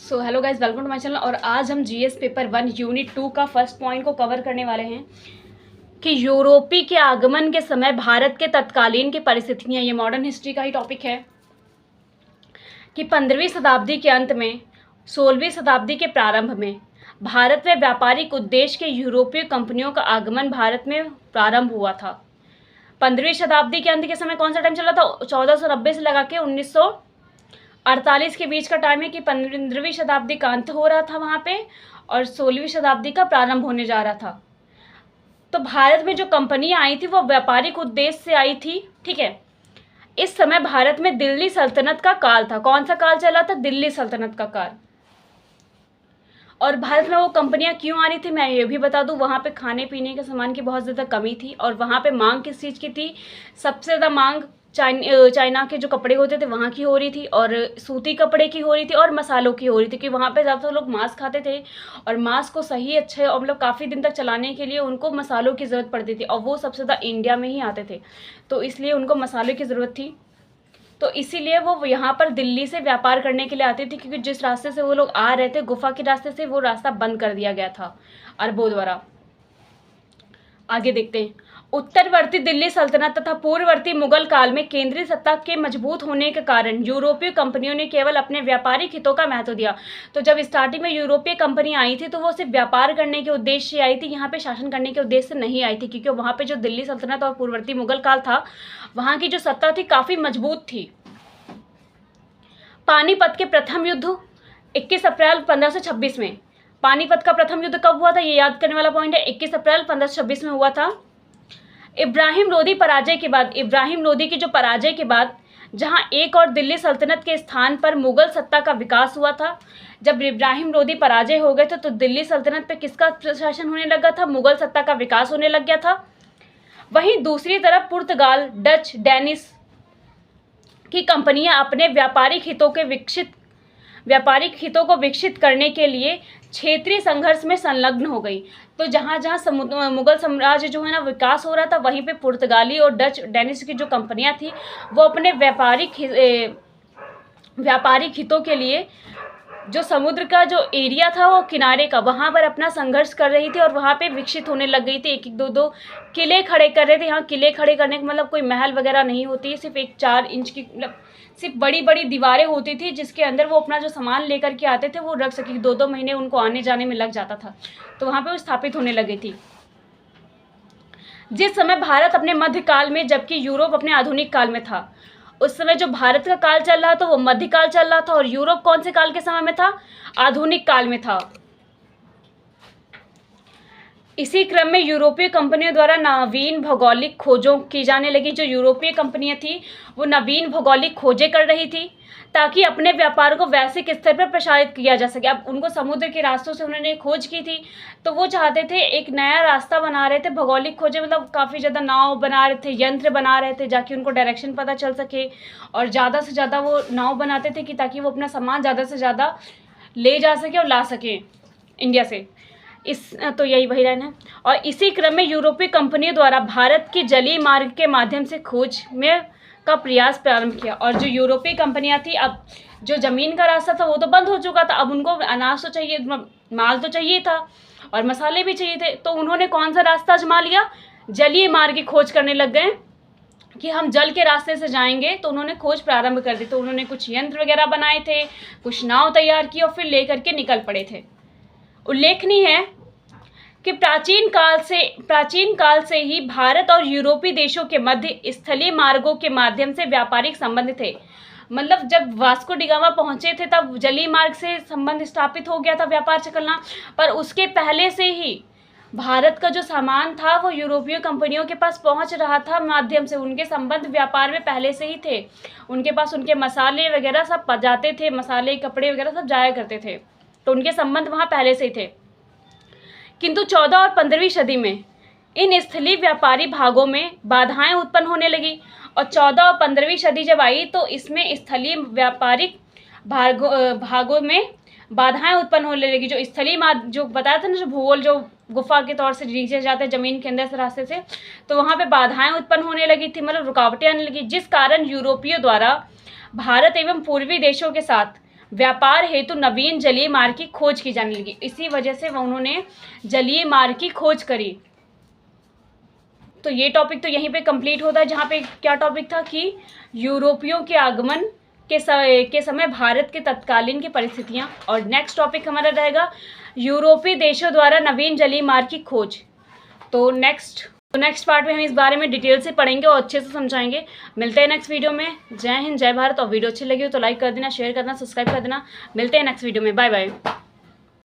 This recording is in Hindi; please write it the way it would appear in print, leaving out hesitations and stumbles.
So hello guys, welcome to my channel. और आज हम जीएस पेपर 1 यूनिट 2 का फर्स्ट पॉइंट को कवर करने वाले हैं कि यूरोपी के आगमन के समय भारत के तत्कालीन की परिस्थितियाँ। ये मॉडर्न हिस्ट्री का ही टॉपिक है कि 15वीं शताब्दी के अंत में 16वीं शताब्दी के प्रारंभ में भारत में व्यापारिक उद्देश्य के यूरोपीय कंपनियों का आगमन भारत में प्रारंभ हुआ था। 15वीं शताब्दी के अंत के समय कौन सा टाइम चला था? 1490 से लगा के 1948 के बीच का टाइम है कि 15वीं शताब्दी का अंत हो रहा था वहाँ पे और 16वीं शताब्दी का प्रारंभ होने जा रहा था। तो भारत में जो कंपनियां आई थी वो व्यापारिक उद्देश्य से आई थी। ठीक है, इस समय भारत में दिल्ली सल्तनत का काल था। कौन सा काल चला था? दिल्ली सल्तनत का काल। और भारत में वो कंपनियां क्यों आ रही थी मैं ये भी बता दूं। वहाँ पे खाने पीने के सामान की बहुत ज़्यादा कमी थी और वहाँ पे मांग किस चीज़ की थी? सबसे ज़्यादा मांग चाइना के जो कपड़े होते थे वहाँ की हो रही थी और सूती कपड़े की हो रही थी और मसालों की हो रही थी कि वहाँ पे ज़्यादातर लोग मांस खाते थे और मांस को सही अच्छे और मतलब काफ़ी दिन तक चलाने के लिए उनको मसालों की ज़रूरत पड़ती थी और वो सबसे ज़्यादा इंडिया में ही आते थे, तो इसलिए उनको मसालों की ज़रूरत थी। तो इसीलिए वो यहाँ पर दिल्ली से व्यापार करने के लिए आती थी, क्योंकि जिस रास्ते से वो लोग आ रहे थे गुफा के रास्ते से, वो रास्ता बंद कर दिया गया था अरबों द्वारा। आगे देखते हैं। उत्तरवर्ती दिल्ली सल्तनत तथा पूर्ववर्ती मुगल काल में केंद्रीय सत्ता के मजबूत होने के कारण यूरोपीय कंपनियों ने केवल अपने व्यापारिक हितों का महत्व दिया। तो जब स्टार्टिंग में यूरोपीय कंपनी आई थी तो वो सिर्फ व्यापार करने के उद्देश्य से आई थी, यहाँ पे शासन करने के उद्देश्य से नहीं आई थी, क्योंकि वहाँ पे जो दिल्ली सल्तनत और पूर्ववर्ती मुगल काल था वहाँ की जो सत्ता थी काफ़ी मजबूत थी। पानीपत के प्रथम युद्ध 21 अप्रैल 1526 में। पानीपत का प्रथम युद्ध कब हुआ था ये याद करने वाला पॉइंट है। 21 अप्रैल 1526 में हुआ था। इब्राहिम लोदी की जो पराजय के बाद जहां एक और दिल्ली सल्तनत के स्थान पर मुगल सत्ता का विकास हुआ था। जब इब्राहिम लोदी पराजय हो गए थे तो दिल्ली सल्तनत पे किसका शासन होने लगा था? मुगल सत्ता का विकास होने लग गया था। वहीं दूसरी तरफ पुर्तगाल, डच, डेनिश की कंपनियां अपने व्यापारिक हितों को विकसित करने के लिए क्षेत्रीय संघर्ष में संलग्न हो गई। तो जहाँ जहाँ मुगल साम्राज्य जो है ना विकास हो रहा था, वहीं पे पुर्तगाली और डच, डेनिश की जो कंपनियां थी वो अपने व्यापारिक हितों के लिए जो समुद्र का जो एरिया था वो किनारे का, वहाँ पर अपना संघर्ष कर रही थी और वहाँ पे विकसित होने लग गई थी। एक एक दो किले खड़े कर रहे थे। यहाँ किले खड़े करने का मतलब कोई महल वगैरह नहीं होती है, सिर्फ एक 4 इंच की मतलब सिर्फ बड़ी बड़ी दीवारें होती थी जिसके अंदर वो अपना जो सामान लेकर के आते थे वो रख सके। 2-2 महीने उनको आने जाने में लग जाता था, तो वहाँ पर वो स्थापित होने लगी थी। जिस समय भारत अपने मध्यकाल में जबकि यूरोप अपने आधुनिक काल में था, उस समय जो भारत का काल चल रहा था वो मध्यकाल चल रहा था और यूरोप कौन से काल के समय में था? आधुनिक काल में था। इसी क्रम में यूरोपीय कंपनियों द्वारा नवीन भौगोलिक खोजों की जाने लगी। जो यूरोपीय कंपनियां थी वो नवीन भौगोलिक खोजें कर रही थी ताकि अपने व्यापार को वैश्विक स्तर पर प्रसारित किया जा सके। अब उनको समुद्र के रास्तों से उन्होंने खोज की थी, तो वो चाहते थे एक नया रास्ता बना रहे थे। भौगोलिक खोजें मतलब काफ़ी ज़्यादा नाव बना रहे थे, यंत्र बना रहे थे जाकि उनको डायरेक्शन पता चल सके और ज़्यादा से ज़्यादा वो नाव बनाते थे कि ताकि वो अपना सामान ज़्यादा से ज़्यादा ले जा सके और ला सके इंडिया से। तो यही वही लाइन है। और इसी क्रम में यूरोपीय कंपनियों द्वारा भारत की जलीय मार्ग के माध्यम से खोज में का प्रयास प्रारंभ किया। और जो यूरोपीय कंपनियां थी, अब जो ज़मीन का रास्ता था वो तो बंद हो चुका था, अब उनको अनाज तो चाहिए, माल तो चाहिए था और मसाले भी चाहिए थे। तो उन्होंने कौन सा रास्ता आजमा लिया? जलीय मार्ग की खोज करने लग गए कि हम जल के रास्ते से जाएंगे। तो उन्होंने खोज प्रारंभ कर दी। तो उन्होंने कुछ यंत्र वगैरह बनाए थे, कुछ नाव तैयार की और फिर लेकर के निकल पड़े थे। उल्लेखनीय है कि प्राचीन काल से ही भारत और यूरोपीय देशों के मध्य स्थलीय मार्गों के माध्यम से व्यापारिक संबंध थे। मतलब जब वास्को डी गामा पहुंचे थे तब जलीय मार्ग से संबंध स्थापित हो गया था, व्यापार चलना। पर उसके पहले से ही भारत का जो सामान था वो यूरोपीय कंपनियों के पास पहुंच रहा था माध्यम से। उनके संबंध व्यापार में पहले से ही थे। उनके पास उनके मसाले वगैरह सब जाते थे, मसाले कपड़े वगैरह सब जाया करते थे, तो उनके संबंध वहाँ पहले से ही थे। किंतु 14 और 15वीं सदी में इन स्थलीय व्यापारी भागों में बाधाएं उत्पन्न होने लगी और 14 और 15वीं सदी जब आई तो इसमें स्थलीय व्यापारिक भागों में बाधाएं उत्पन्न होने लगी। जो स्थलीय जो बताया था ना, जो भूगोल जो गुफा के तौर से नीचे जाते हैं जमीन के अंदर से रास्ते से, तो वहाँ पे बाधाएं उत्पन्न होने लगी थी, मतलब रुकावटें आने लगी, जिस कारण यूरोपियों द्वारा भारत एवं पूर्वी देशों के साथ व्यापार हेतु नवीन जलीय मार्ग की खोज की जाने लगी। इसी वजह से उन्होंने जलीय मार्ग की खोज करी। तो ये टॉपिक तो यहीं पे कंप्लीट होता है, जहाँ पे क्या टॉपिक था कि यूरोपियों के आगमन के समय भारत के तत्कालीन की परिस्थितियां। और नेक्स्ट टॉपिक हमारा रहेगा यूरोपीय देशों द्वारा नवीन जलीय मार्ग की खोज। तो नेक्स्ट पार्ट में हम इस बारे में डिटेल से पढ़ेंगे और अच्छे से समझाएंगे। मिलते हैं नेक्स्ट वीडियो में। जय हिंद, जय भारत। और वीडियो अच्छी लगी हो तो लाइक कर देना, शेयर करना, सब्सक्राइब कर देना। मिलते हैं नेक्स्ट वीडियो में। Bye bye.